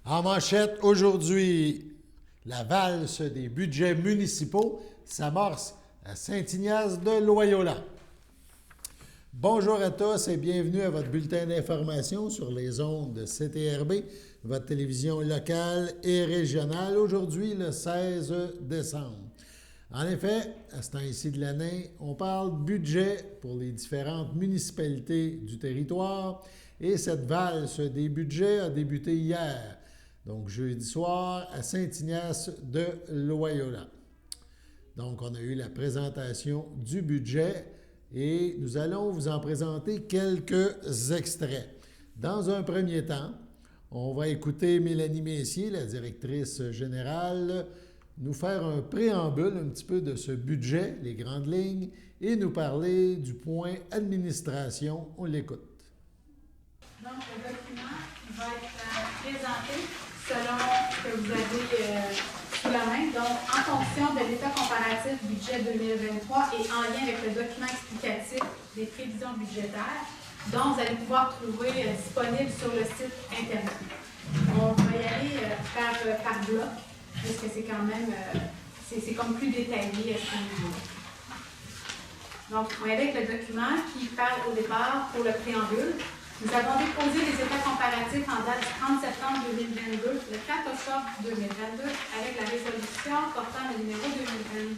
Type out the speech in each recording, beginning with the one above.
En manchette, aujourd'hui, la valse des budgets municipaux s'amorce à Saint-Ignace de Loyola. Bonjour à tous et bienvenue à votre bulletin d'information sur les ondes de CTRB, votre télévision locale et régionale, aujourd'hui le 16 décembre. En effet, à ce temps-ci de l'année, on parle budget pour les différentes municipalités du territoire et cette valse des budgets a débuté hier, donc jeudi soir, à Saint-Ignace de Loyola. Donc, on a eu la présentation du budget et nous allons vous en présenter quelques extraits. Dans un premier temps, on va écouter Mélanie Messier, la directrice générale, nous faire un préambule un petit peu de ce budget, les grandes lignes, et nous parler du point administration. On l'écoute. Donc, le document va être présenté selon ce que vous avez sous la main, donc en fonction de l'état comparatif budget 2023 et en lien avec le document explicatif des prévisions budgétaires, dont vous allez pouvoir trouver disponible sur le site Internet. On va y aller par bloc, puisque c'est quand même, c'est comme plus détaillé à ce niveau-là. Donc, on va y aller avec le document qui parle au départ pour le préambule. Nous avons déposé les états comparatifs en date du 30 septembre 2022, le 4 octobre 2022, avec la résolution portant le numéro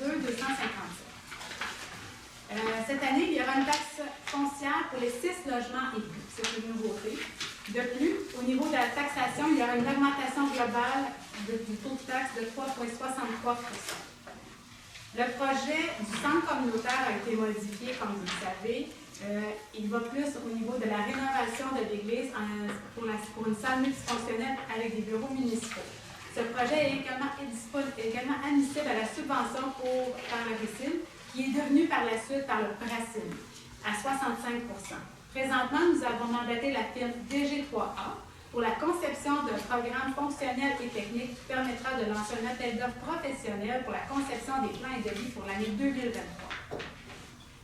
2022-257. Cette année, il y aura une taxe foncière pour les 6 logements et plus. C'est une nouveauté. De plus, au niveau de la taxation, il y aura une augmentation globale du taux de taxe de 3,63 %. Le projet du centre communautaire a été modifié, comme vous le savez. Il va plus au niveau de la rénovation de l'église pour une salle multifonctionnelle avec des bureaux municipaux. Ce projet est également admissible à la subvention par le RICIM, qui est devenu par la suite par le PRACIM, à 65 %. Présentement, nous avons mandaté la firme DG3A pour la conception d'un programme fonctionnel et technique qui permettra de lancer un appel d'offres professionnel pour la conception des plans et devis pour l'année 2023.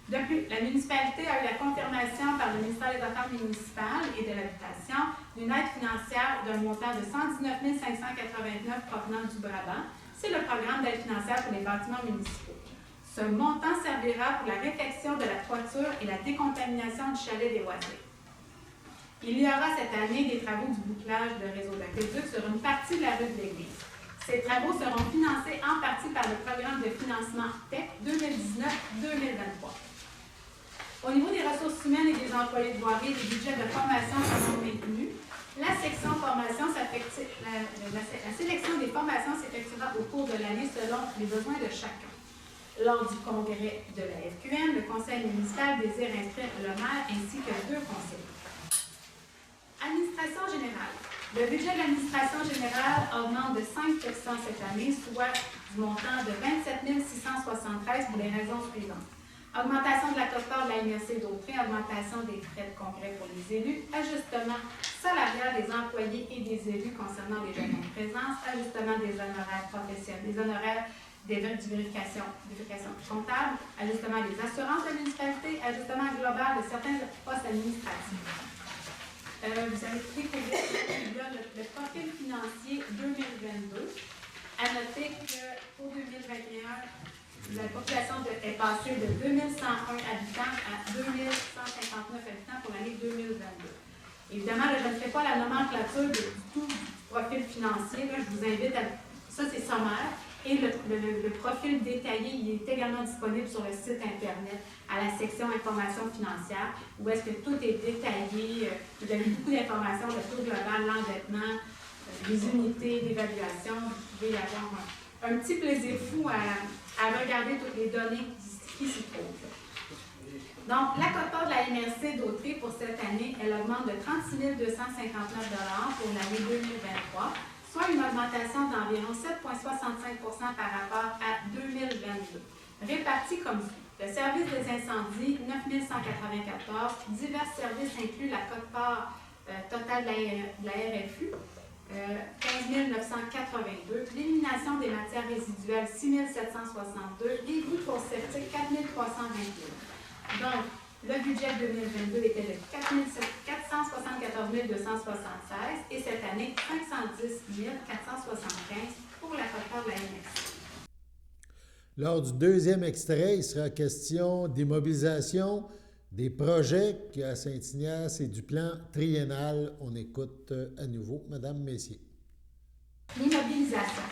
De plus, la municipalité a eu la confirmation par le ministère des Affaires municipales et de l'Habitation d'une aide financière d'un montant de 119 589 provenant du Brabant. C'est le programme d'aide financière pour les bâtiments municipaux. Ce montant servira pour la réfection de la toiture et la décontamination du chalet des loisirs. Il y aura cette année des travaux du bouclage de réseau d'aqueduc sur une partie de la rue de l'Église. Ces travaux seront financés en partie par le programme de financement TEC 2019-2023. Au niveau des ressources humaines et des employés de voirie, les budgets de formation seront maintenus. La sélection des formations s'effectuera au cours de l'année selon les besoins de chacun. Lors du congrès de la FQM, le conseil municipal désire inscrire le maire ainsi que 2 conseillers. Administration générale. Le budget de l'administration générale augmente de 5 % cette année, soit du montant de 27 673 pour les raisons suivantes. Augmentation de la quote-part de la MRC d'Autrey, augmentation des frais de congrès pour les élus, ajustement salarial des employés et des élus concernant les journées de présence, ajustement des honoraires professionnels, des honoraires des vérifications comptables, ajustement des assurances de la municipalité, ajustement global de certains postes administratifs. Vous avez découvert le profil financier 2022. À noter que pour 2021, la population est passée de 2101 habitants à 2159 habitants pour l'année 2022. Évidemment, là, je ne fais pas la nomenclature du tout du profil financier. Là, je vous invite à... Ça, c'est sommaire. Et le profil détaillé, il est également disponible sur le site Internet à la section information financière, où est-ce que tout est détaillé. Vous avez beaucoup d'informations, le taux global, l'endettement, les unités d'évaluation. Vous pouvez avoir un petit plaisir fou à regarder toutes les données qui s'y trouvent. Donc, la quote-part de la MRC d'Autrey pour cette année, elle augmente de 36 259 $ pour l'année 2023. Soit une augmentation d'environ 7,65 % par rapport à 2022. Répartie comme suit. Le service des incendies, 9 194. Divers services incluent la quote-part totale de la RFU, 15 982. L'élimination des matières résiduelles, 6 762. Les coûts pour septique, 4 321. Donc, le budget 2022 était de 4 174 276 et cette année, 510 475 pour la quote-part de la MRC. Lors du deuxième extrait, il sera question d'immobilisation des projets à Saint-Ignace et du plan triennal. On écoute à nouveau Mme Messier. L'immobilisation.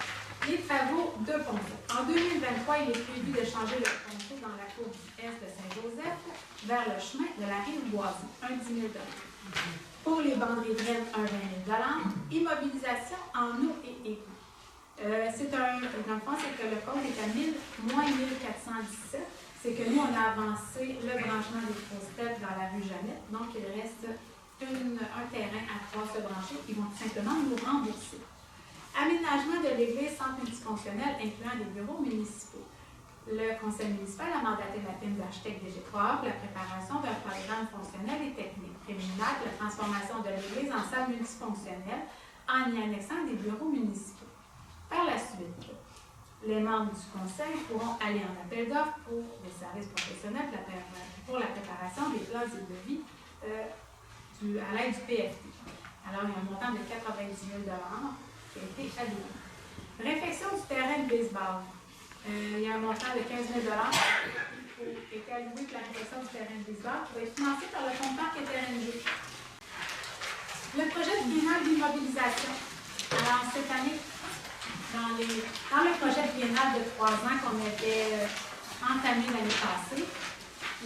Les travaux de ponceau. En 2023, il est prévu de changer le ponceau dans la cour du Est de Saint-Joseph vers le chemin de la rive Boisy, un 10 000 $. Pour les bandes riveraines, un 20 000 $. Immobilisation en eau et égout. Dans le fond, c'est que le compte est à moins 1417. C'est que nous, on a avancé le branchement des grosses-têtes dans la rue Jeannette. Donc, il reste un terrain à pouvoir se brancher. Ils vont tout simplement nous rembourser. Aménagement de l'église centre multifonctionnel incluant des bureaux municipaux. Le conseil municipal a mandaté la firme d'architecte DG3 pour la préparation d'un programme fonctionnel et technique préliminaire de la transformation de l'église en salle multifonctionnelle en y annexant des bureaux municipaux. Par la suite, les membres du conseil pourront aller en appel d'offres pour des services professionnels pour la préparation des plans et devis à l'aide du PFT. Alors, il y a un montant de 90 000 $ qui a été alloué. Réfection du terrain de baseball. Il y a un montant de 15 000 $ qui a été alloué pour la réfection du terrain de baseball qui va être financé par le fonds parc et terrain de jeu. Le projet triennal d'immobilisation. Alors, cette année, dans le projet triennal de 3 ans qu'on avait entamé l'année passée,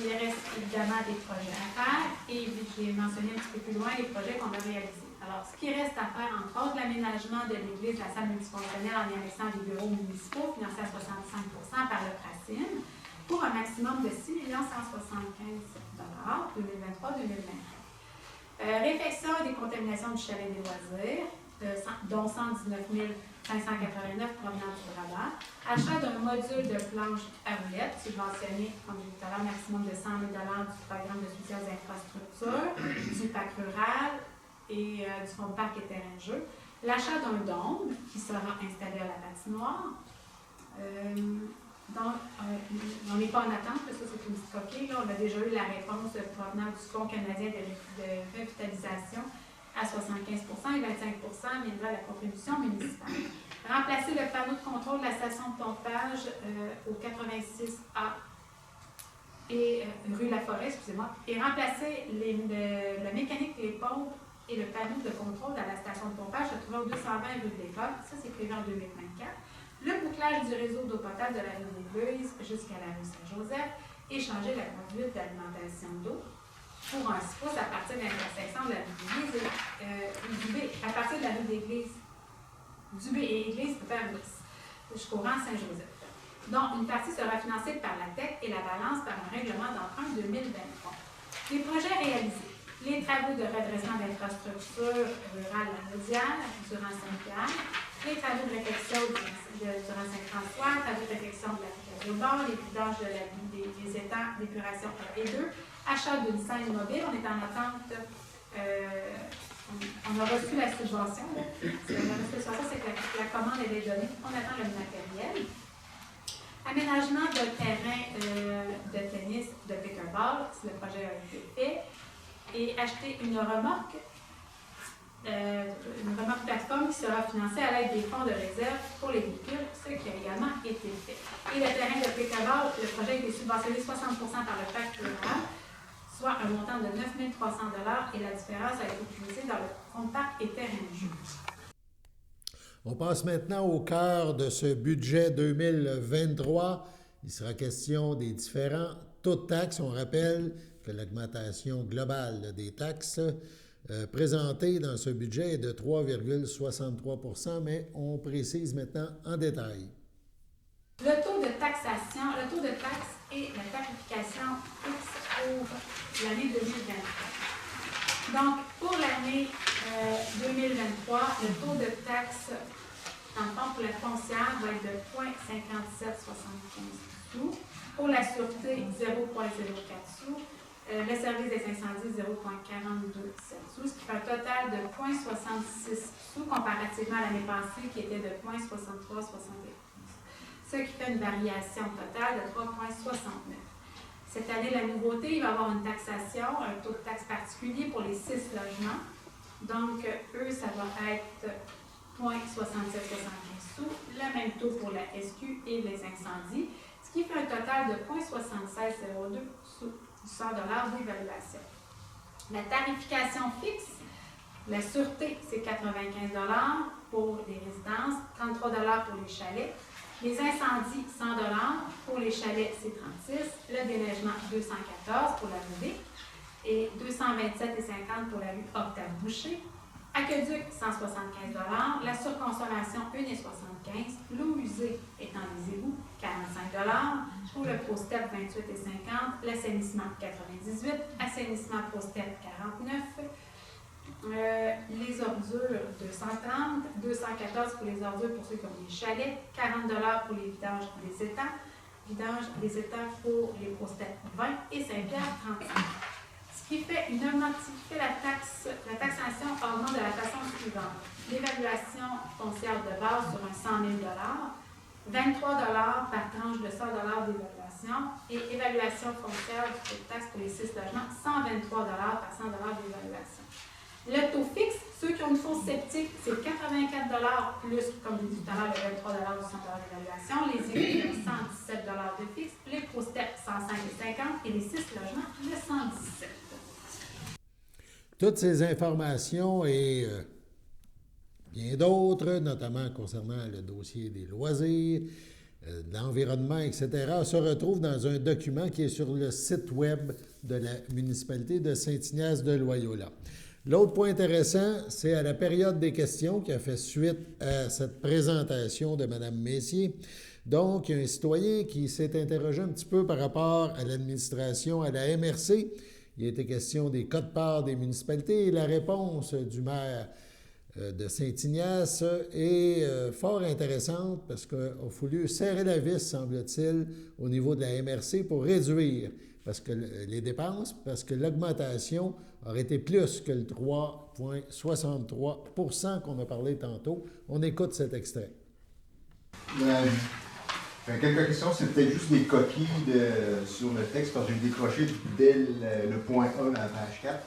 il reste évidemment des projets à faire et j'ai mentionné un petit peu plus loin les projets qu'on a réalisés. Alors, ce qui reste à faire, entre autres, l'aménagement de l'église de la salle multifonctionnelle en y annexant des bureaux municipaux financés à 65 % par le PRACIM pour un maximum de 6 175 $ 2023-2024. Réfection et décontamination du chalet des loisirs, dont 119 589 provenant du Brabant. Achat d'un module de planche à roulettes, subventionné, comme je disais tout à l'heure, maximum de 100 000 $ du programme de soutien aux infrastructures, du PAC rural et du fonds de parc et terrain de jeu. L'achat d'un dôme qui sera installé à la patinoire. On n'est pas en attente, parce que ça c'est une petite coquille. Là, on a déjà eu la réponse provenant du Fonds canadien de revitalisation à 75 % et 25 % viendra de la contribution municipale. Remplacer le panneau de contrôle de la station de pompage au 86A et rue La Forêt, excusez-moi, et remplacer la mécanique des pompes et le panneau de contrôle à la station de pompage se trouvant au 220 rue de l'École. Ça, c'est prévu en 2024. Le bouclage du réseau d'eau potable de la rue des Gueuses jusqu'à la rue Saint-Joseph et changer la conduite d'alimentation d'eau pour un 6 pouces à partir de l'intersection de la rue d'Église et du B, à partir de la rue d'Église, du B et Église vers l'Ouest, jusqu'au rang Saint-Joseph. Donc, une partie sera financée par la TEC et la balance par un règlement d'emprunt 2023. Les projets réalisés. Les travaux de redressement d'infrastructures rurales mondiales durant Saint-Pierre, les travaux de réfection durant Saint-François, travaux de réfection de la Picardie au bord, les vidanges des étangs d'épuration 1 et 2, achat d'une scène mobile, on est en attente, on a reçu la subvention. C'est que la commande est donnée, on attend le matériel. Aménagement d'un terrain de tennis de pickleball, si le projet a été fait. Et acheter une remorque plateforme qui sera financée à l'aide des fonds de réserve pour les véhicules, ce qui a également été fait. Et le terrain de pickleball, le projet a été subventionné 60 % par le PAC rural, soit un montant de 9 300 $ et la différence a été utilisée dans le fonds de parc et terrain de jeu. On passe maintenant au cœur de ce budget 2023. Il sera question des différents taux de taxes. On rappelle que l'augmentation globale des taxes présentée dans ce budget est de 3,63 %, mais on précise maintenant en détail. Le taux de taxation, le taux de taxe et la tarification fixe pour l'année 2023. Donc, pour l'année 2023, le taux de taxe, dans le fond, pour la foncière, va être de 0,5775 sous. Pour la sûreté, 0,04 sous. Le service des incendies, 0,427 sous, ce qui fait un total de 0,66 sous comparativement à l'année passée qui était de 0,6371. Ce qui fait une variation totale de 3,69. Cette année, la nouveauté, il va y avoir une taxation, un taux de taxe particulier pour les 6 logements. Donc, eux, ça va être 0,6775 sous, le même taux pour la SQ et les incendies, ce qui fait un total de 0,7602 sous 100 $ d'évaluation. La tarification fixe, la sûreté, c'est 95 $ pour les résidences, 33 $ pour les chalets. Les incendies, 100 $ pour les chalets, c'est 36 $. Le déneigement, 214 pour la rue et 227,50 pour la rue Octave-Boucher. Aqueduc, 175 $. La surconsommation, 1,75 $. L'eau usée étant les égouts, 45 $. Pour le ProStep, 28,50 $. L'assainissement, 98 $. Assainissement ProStep, 49 $. Les ordures, 230 $. 214 pour les ordures pour ceux qui ont des chalets. 40 $ pour les vidanges des étangs. Vidange des étangs pour les ProStep, 20 $ et Saint-Pierre, 35 $. Ce qui fait la taxation augmente de la façon suivante. L'évaluation foncière de base sur un 100 000 $, 23 $ par tranche de 100 $ d'évaluation et évaluation foncière de taxe pour les 6 logements, 123 $ par 100 $ d'évaluation. Le taux fixe, ceux qui ont une fosse septique, c'est 84 $ plus, comme je disais tout à l'heure, le 23 $ du 100 $ d'évaluation. Les égouts, 117 $ de fixe. Les ProStep, 105,50 et les 6 logements, le 117 $. Toutes ces informations et bien d'autres, notamment concernant le dossier des loisirs, de l'environnement, etc., se retrouvent dans un document qui est sur le site web de la municipalité de Saint-Ignace-de-Loyola. L'autre point intéressant, c'est à la période des questions qui a fait suite à cette présentation de Mme Messier. Donc, il y a un citoyen qui s'est interrogé un petit peu par rapport à l'administration, à la MRC. Il a été question des quotes-parts des municipalités et la réponse du maire de Saint-Ignace est fort intéressante parce qu'il a fallu serrer la vis, semble-t-il, au niveau de la MRC pour réduire les dépenses, parce que l'augmentation aurait été plus que le 3,63 % qu'on a parlé tantôt. On écoute cet extrait. Quelques questions, c'est peut-être juste des coquilles sur le texte, parce que j'ai décroché dès le point 1 dans la page 4.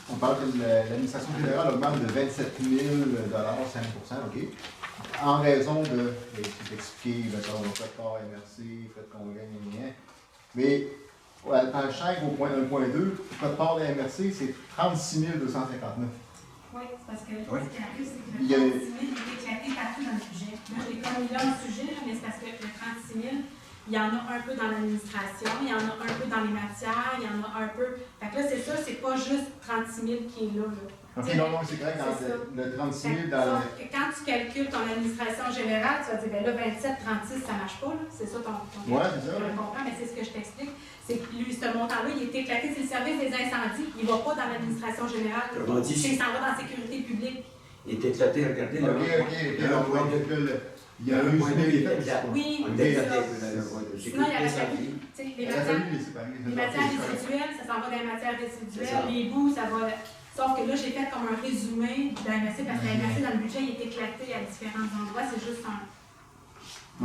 On parle que l'administration générale augmente de 27 000 $, 5 %, OK? En raison de, c'est expliqué, mettons, le code part MRC, frais de congrès, mais à la page 5, au point 1.2, le code part de la MRC, c'est 36 259. Oui, c'est parce que ce qui arrive, c'est que le 36 000 est éclaté partout dans le sujet. Moi, je l'ai comme mis là en sujet, mais c'est parce que le 36 000, il y en a un peu dans l'administration, il y en a un peu dans les matières, il y en a un peu. Fait que là, c'est ça, c'est pas juste 36 000 qui est là. OK, non, c'est correct, dans le 36 000 dans le... Quand tu calcules ton administration générale, tu vas dire, ben là, 27, 36, ça marche pas, là. C'est ça ton Oui, c'est ça. Je comprends, mais c'est ce que je t'explique. C'est que lui, ce montant-là, il est éclaté, c'est le service des incendies. Il ne va pas dans l'administration générale. Il s'en va dans la sécurité publique. Il est éclaté, regardez. Il y a eu oui, c'est ça. Sinon, il y a la famille. Les matières résiduelles, ça s'en va dans les matières résiduelles. Les bouts, ça va. Sauf que là, j'ai fait comme un résumé de la MRC parce que la MRC, dans le budget, il est éclaté à différents endroits. C'est juste un.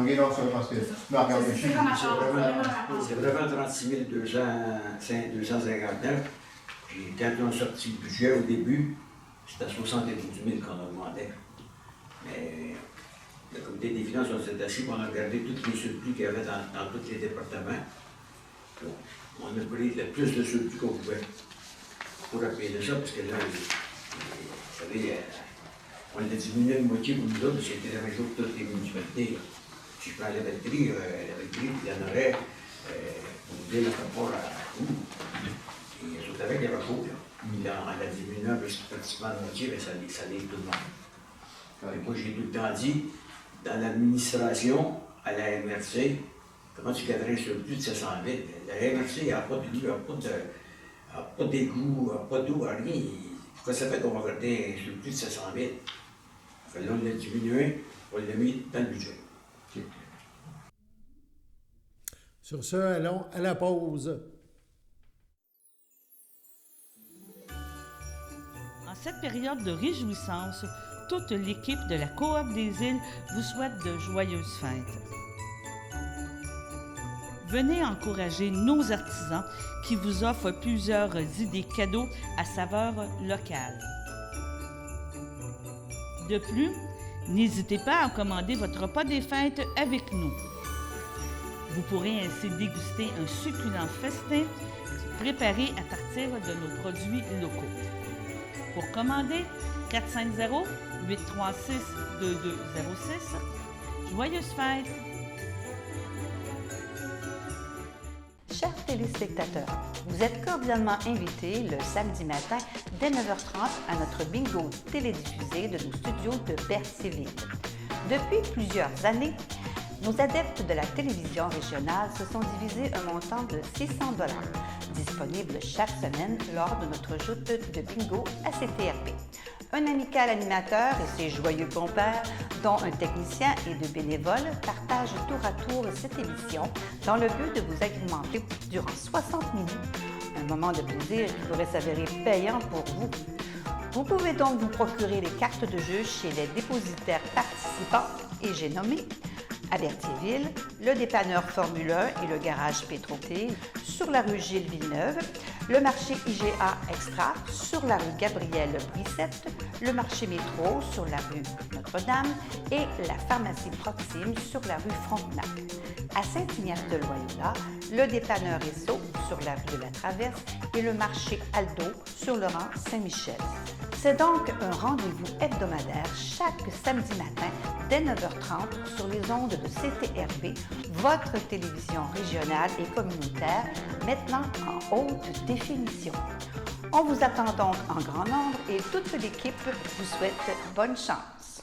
OK, non, ça va parce que. Non, regardez, c'est vraiment 36 259. Puis quand on a sorti le budget au début, c'était à 72 000 qu'on augmentait. Mais le comité des finances, on s'est assis, on a regardé tous les surplus qu'il y avait dans tous les départements. Donc, on a pris le plus de surplus qu'on pouvait pour appuyer ça, parce que là, vous savez, on a diminué de moitié pour nous autres, c'était la région de toutes les municipalités. Là. Si je prends la batterie, il y en aurait, pour vous dire, par rapport à où. Et les autres avec, il y avait beaucoup, là. Mais en la diminuant, pratiquement de moitié, mais ça aide tout le monde. Et moi, j'ai tout le temps dit, dans l'administration, à la MRC, comment tu garderais un surplus de 700 000? La MRC n'a pas d'égout, pas d'eau, rien. Pourquoi ça fait qu'on va garder un surplus de 700 000? Là, on l'a diminué, on l'a mis dans le budget. Okay. Sur ce, allons à la pause. En cette période de réjouissance, toute l'équipe de la Coop des Îles vous souhaite de joyeuses fêtes. venez encourager nos artisans qui vous offrent plusieurs idées cadeaux à saveur locale. De plus, n'hésitez pas à commander votre repas des fêtes avec nous. Vous pourrez ainsi déguster un succulent festin préparé à partir de nos produits locaux. Pour commander, 450-836-2206. Joyeuses fêtes! Chers téléspectateurs, vous êtes cordialement invités le samedi matin dès 9h30 à notre bingo télédiffusé de nos studios de Berthierville. Depuis plusieurs années, nos adeptes de la télévision régionale se sont divisés un montant de 600 $, disponible chaque semaine lors de notre joute de bingo à CTRB. Un amical animateur et ses joyeux compères, dont un technicien et deux bénévoles, partagent tour à tour cette émission dans le but de vous agrémenter durant 60 minutes. Un moment de plaisir qui pourrait s'avérer payant pour vous. Vous pouvez donc vous procurer les cartes de jeu chez les dépositaires participants et j'ai nommé à Berthierville, le dépanneur Formule 1 et le garage Pétroté, sur la rue Gilles Villeneuve, le marché IGA Extra sur la rue Gabrielle Brissette, le marché Métro sur la rue Notre-Dame et la pharmacie Proxime sur la rue Frontenac. À Saint-Ignace-de-Loyola, le dépanneur Esso sur la rue de la Traverse et le marché Aldo sur le rang Saint-Michel. C'est donc un rendez-vous hebdomadaire chaque samedi matin dès 9h30 sur les ondes de CTRB, votre télévision régionale et communautaire maintenant en haute définition. On vous attend donc en grand nombre et toute l'équipe vous souhaite bonne chance.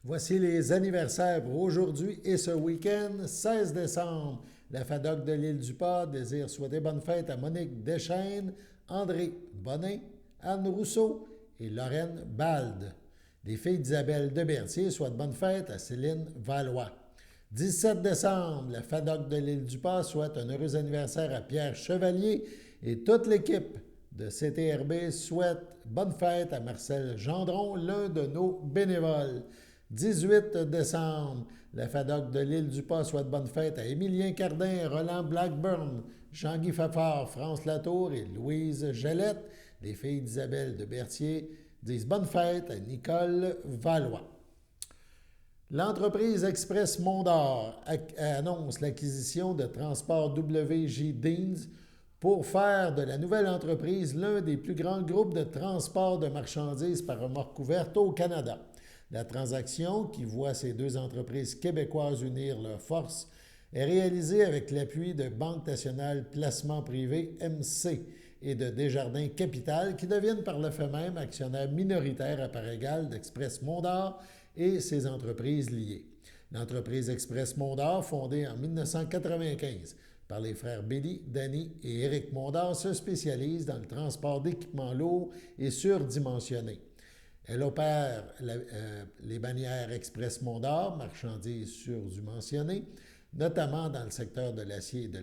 Voici les anniversaires pour aujourd'hui et ce week-end, 16 décembre. La FADOC de l'Île-du-Pas désire souhaiter bonne fête à Monique Deschênes, André Bonin, Anne Rousseau et Lorraine Balde. Les filles d'Isabelle de Berthier souhaitent bonne fête à Céline Valois. 17 décembre, la FADOC de l'Île-du-Pas souhaite un heureux anniversaire à Pierre Chevalier et toute l'équipe de CTRB souhaite bonne fête à Marcel Gendron, l'un de nos bénévoles. 18 décembre, la FADOC de l'Île-du-Pas souhaite bonne fête à Émilien Cardin, Roland Blackburn, Jean-Guy Fafard, France Latour et Louise Jalette. Les filles d'Isabelle de Berthier disent bonne fête à Nicole Valois. L'entreprise Express Mont-d'Or annonce l'acquisition de Transport WJ Deans pour faire de la nouvelle entreprise l'un des plus grands groupes de transport de marchandises par remorque ouverte au Canada. La transaction, qui voit ces deux entreprises québécoises unir leurs forces, est réalisée avec l'appui de Banque nationale Placement Privé, MC, et de Desjardins Capital, qui deviennent par le fait même actionnaires minoritaires à part égale d'Express Mont-d'Or et ses entreprises liées. L'entreprise Express Mont-d'Or, fondée en 1995 par les frères Billy, Danny et Éric Mont-d'Or, se spécialise dans le transport d'équipements lourds et surdimensionnés. Elle opère les bannières Express Mont-d'Or, marchandises surdimensionnées, notamment dans le secteur de l'acier et de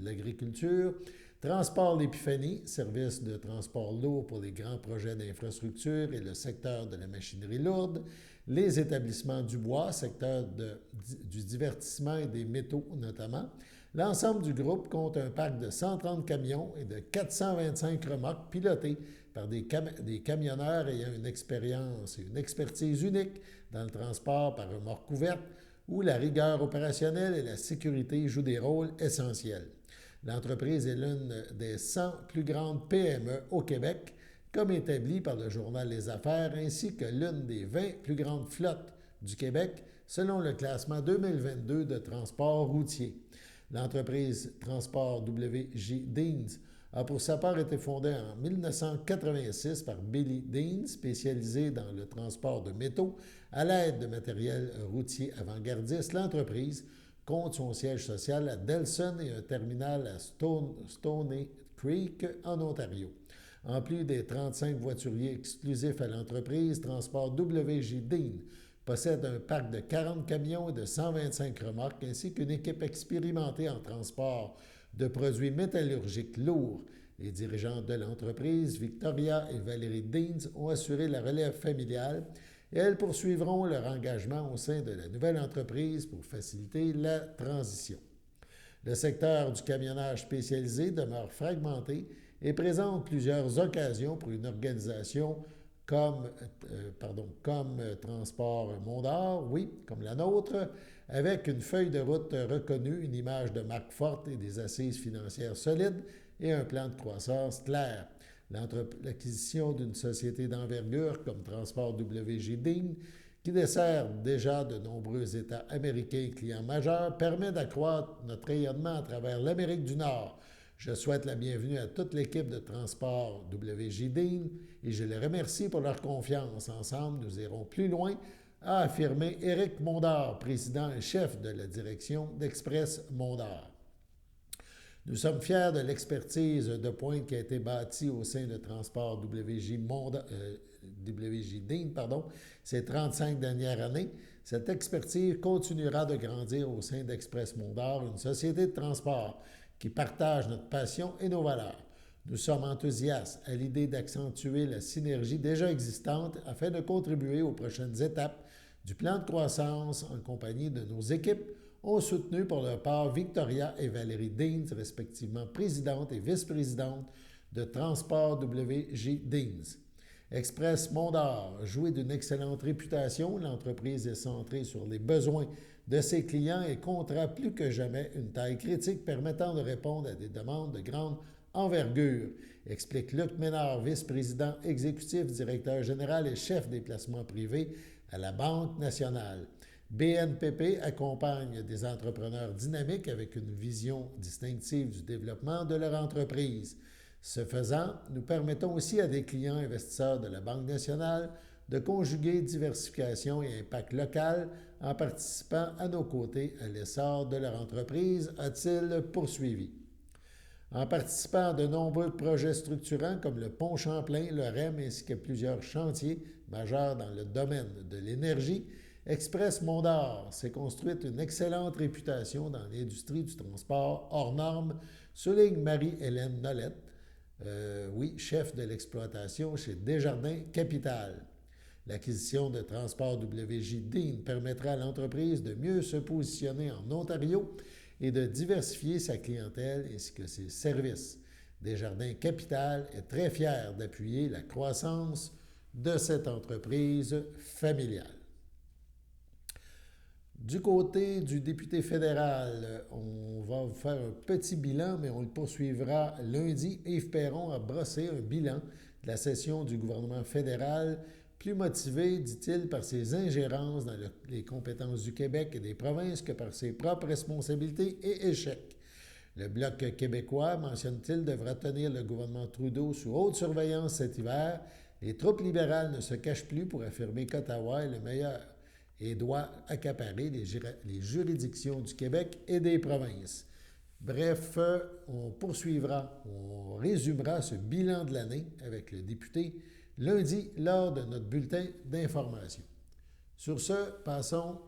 l'agriculture, Transport l'Épiphanie, service de transport lourd pour les grands projets d'infrastructure et le secteur de la machinerie lourde, les établissements du bois, secteur du divertissement et des métaux notamment. L'ensemble du groupe compte un parc de 130 camions et de 425 remorques pilotés par des camionneurs ayant une expérience et une expertise unique dans le transport par remorque ouverte, où la rigueur opérationnelle et la sécurité jouent des rôles essentiels. L'entreprise est l'une des 100 plus grandes PME au Québec, comme établi par le journal Les Affaires, ainsi que l'une des 20 plus grandes flottes du Québec, selon le classement 2022 de transport routier. L'entreprise Transport WJ Deans a pour sa part été fondée en 1986 par Billy Deans, spécialisé dans le transport de métaux à l'aide de matériel routier avant-gardiste. L'entreprise compte son siège social à Delson et un terminal à Stoney Creek, en Ontario. En plus des 35 voituriers exclusifs à l'entreprise, Transport WJ Dean possède un parc de 40 camions et de 125 remorques, ainsi qu'une équipe expérimentée en transport de produits métallurgiques lourds. Les dirigeants de l'entreprise, Victoria et Valérie Deans, ont assuré la relève familiale et elles poursuivront leur engagement au sein de la nouvelle entreprise pour faciliter la transition. Le secteur du camionnage spécialisé demeure fragmenté et présente plusieurs occasions pour une organisation comme Transport Mondor, oui, comme la nôtre, avec une feuille de route reconnue, une image de marque forte et des assises financières solides et un plan de croissance clair. L'acquisition d'une société d'envergure comme Transport WG Dean, qui dessert déjà de nombreux États américains et clients majeurs, permet d'accroître notre rayonnement à travers l'Amérique du Nord. Je souhaite la bienvenue à toute l'équipe de Transport WG Dean et je les remercie pour leur confiance. Ensemble, nous irons plus loin, a affirmé Éric Mondor, président et chef de la direction d'Express Mondor. Nous sommes fiers de l'expertise de pointe qui a été bâtie au sein de Transport WG Dean ces 35 dernières années. Cette expertise continuera de grandir au sein d'Express Mondor, une société de transport qui partage notre passion et nos valeurs. Nous sommes enthousiastes à l'idée d'accentuer la synergie déjà existante afin de contribuer aux prochaines étapes du plan de croissance en compagnie de nos équipes, ont soutenu pour leur part Victoria et Valérie Deans, respectivement présidente et vice-présidente de Transport WG Deans. Express Mondor, jouit d'une excellente réputation, l'entreprise est centrée sur les besoins de ses clients et comptera plus que jamais une taille critique permettant de répondre à des demandes de grande envergure, explique Luc Ménard, vice-président exécutif, directeur général et chef des placements privés à la Banque nationale. BNPP accompagne des entrepreneurs dynamiques avec une vision distinctive du développement de leur entreprise. Ce faisant, nous permettons aussi à des clients investisseurs de la Banque nationale de conjuguer diversification et impact local en participant à nos côtés à l'essor de leur entreprise, a-t-il poursuivi. En participant à de nombreux projets structurants comme le Pont Champlain, le REM ainsi que plusieurs chantiers majeurs dans le domaine de l'énergie, Express Mondor s'est construite une excellente réputation dans l'industrie du transport hors norme, souligne Marie-Hélène Nolette, chef de l'exploitation chez Desjardins Capital. L'acquisition de Transport WG Dean permettra à l'entreprise de mieux se positionner en Ontario et de diversifier sa clientèle ainsi que ses services. Desjardins Capital est très fier d'appuyer la croissance de cette entreprise familiale. Du côté du député fédéral, on va vous faire un petit bilan, mais on le poursuivra lundi. Yves Perron a brossé un bilan de la session du gouvernement fédéral, plus motivé, dit-il, par ses ingérences dans les compétences du Québec et des provinces que par ses propres responsabilités et échecs. Le Bloc québécois, mentionne-t-il, devra tenir le gouvernement Trudeau sous haute surveillance cet hiver. Les troupes libérales ne se cachent plus pour affirmer qu'Ottawa est le meilleur et doit accaparer les juridictions du Québec et des provinces. Bref, on résumera ce bilan de l'année avec le député lundi lors de notre bulletin d'information. Sur ce, passons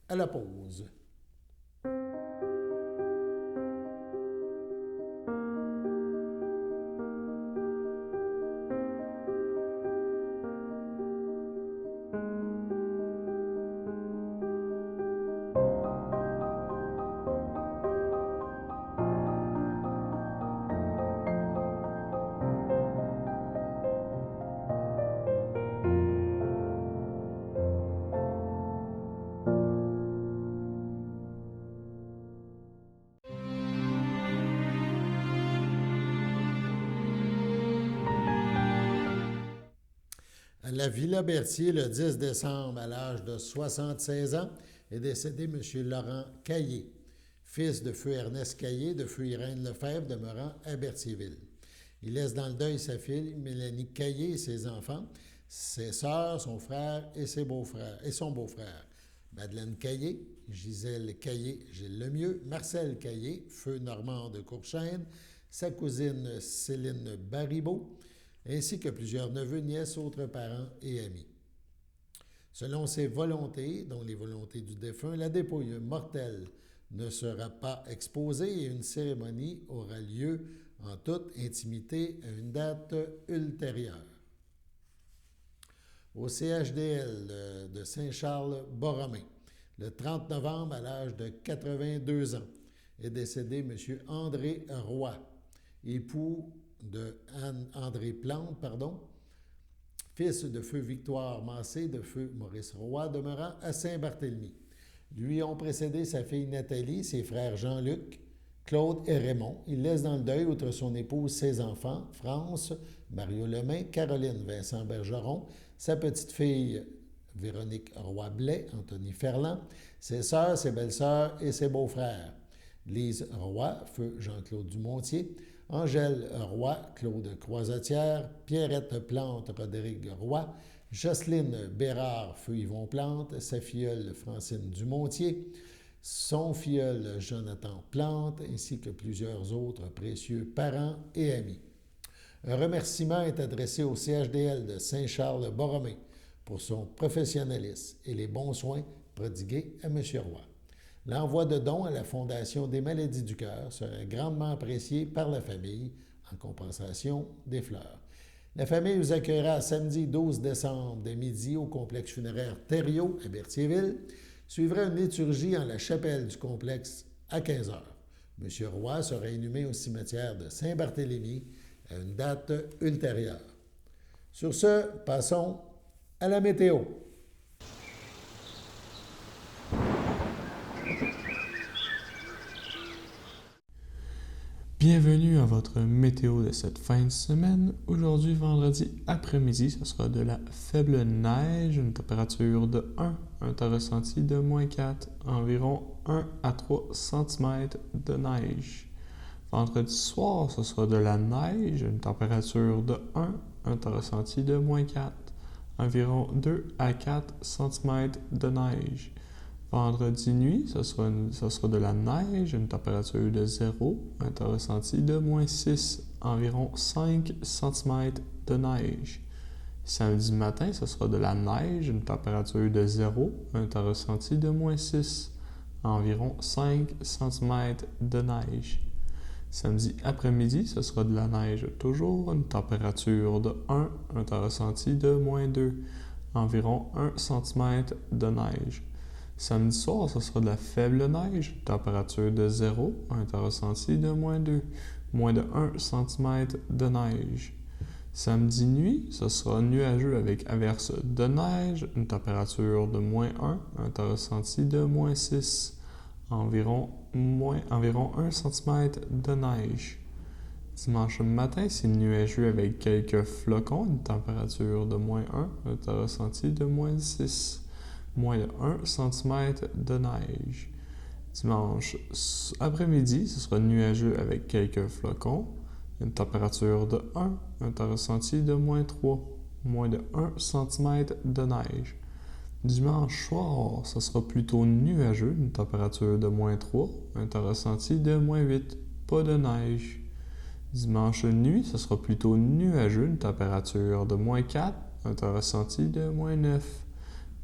à la pause. À la Villa Berthier, le 10 décembre, à l'âge de 76 ans, est décédé M. Laurent Caillé, fils de feu Ernest Caillé, de feu Irène Lefebvre, demeurant à Berthierville. Il laisse dans le deuil sa fille, Mélanie Caillé, et ses enfants, ses sœurs, son frère et son beau-frère. Madeleine Caillé, Gisèle Caillé, Gilles Lemieux, Marcel Caillé, feu Normand de Courchêne, sa cousine Céline Baribeau, ainsi que plusieurs neveux, nièces, autres parents et amis. Selon ses volontés, dont les volontés du défunt, la dépouille mortelle ne sera pas exposé et une cérémonie aura lieu en toute intimité à une date ultérieure. Au CHDL de Saint-Charles-Borromée, le 30 novembre, à l'âge de 82 ans, est décédé M. André Roy, époux de Anne-André Plante, fils de feu Victoire Massé, de feu Maurice Roy, demeurant à Saint-Barthélemy. Lui ont précédé sa fille Nathalie, ses frères Jean-Luc, Claude et Raymond. Il laisse dans le deuil, outre son épouse, ses enfants, France, Mario Lemain, Caroline Vincent Bergeron, sa petite-fille Véronique Roy-Blais, Anthony Ferland, ses sœurs, ses belles-sœurs et ses beaux-frères. Lise Roy, feu Jean-Claude Dumontier, Angèle Roy, Claude Croisetière, Pierrette Plante, Rodrigue Roy, Jocelyne Bérard, feu Yvon Plante, sa filleule Francine Dumontier, son filleul Jonathan Plante, ainsi que plusieurs autres précieux parents et amis. Un remerciement est adressé au CHDL de Saint-Charles-Borromée pour son professionnalisme et les bons soins prodigués à M. Roy. L'envoi de dons à la Fondation des maladies du cœur sera grandement apprécié par la famille en compensation des fleurs. La famille vous accueillera samedi 12 décembre dès midi au complexe funéraire Thériault à Berthierville. Suivra une liturgie en la chapelle du complexe à 15 h. M. Roy sera inhumé au cimetière de Saint-Barthélemy à une date ultérieure. Sur ce, passons à la météo. Bienvenue à votre météo de cette fin de semaine. Aujourd'hui, vendredi après-midi, ce sera de la faible neige, une température de 1, un temps ressenti de -4, environ 1 à 3 cm de neige. Vendredi soir, ce sera de la neige, une température de 1, un temps ressenti de -4, environ 2 à 4 cm de neige. Vendredi nuit, ce sera de la neige, une température de 0, un temps ressenti de -6, environ 5 cm de neige. Samedi matin, ce sera de la neige, une température de 0, un temps ressenti de -6, environ 5 cm de neige. Samedi après-midi, ce sera de la neige toujours, une température de 1, un temps ressenti de -2, environ 1 cm de neige. Samedi soir, ce sera de la faible neige, température de 0, un temps ressenti de -2, moins de 1 cm de neige. Samedi nuit, ce sera nuageux avec averses de neige, une température de -1, un temps ressenti de -6, environ 1 cm de neige. Dimanche matin, c'est nuageux avec quelques flocons, une température de -1, un temps ressenti de -6. Moins de 1 cm de neige. Dimanche après-midi, ce sera nuageux avec quelques flocons, une température de 1, un temps ressenti de -3, moins de 1 cm de neige. Dimanche soir, ce sera plutôt nuageux, une température de -3, un temps ressenti de -8, pas de neige. Dimanche nuit, ce sera plutôt nuageux, une température de -4, un temps ressenti de -9.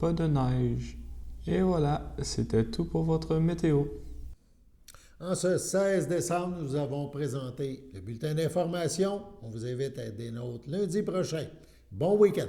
Pas de neige. Et voilà, c'était tout pour votre météo. En ce 16 décembre, nous avons présenté le bulletin d'information. On vous invite à être des nôtres lundi prochain. Bon week-end!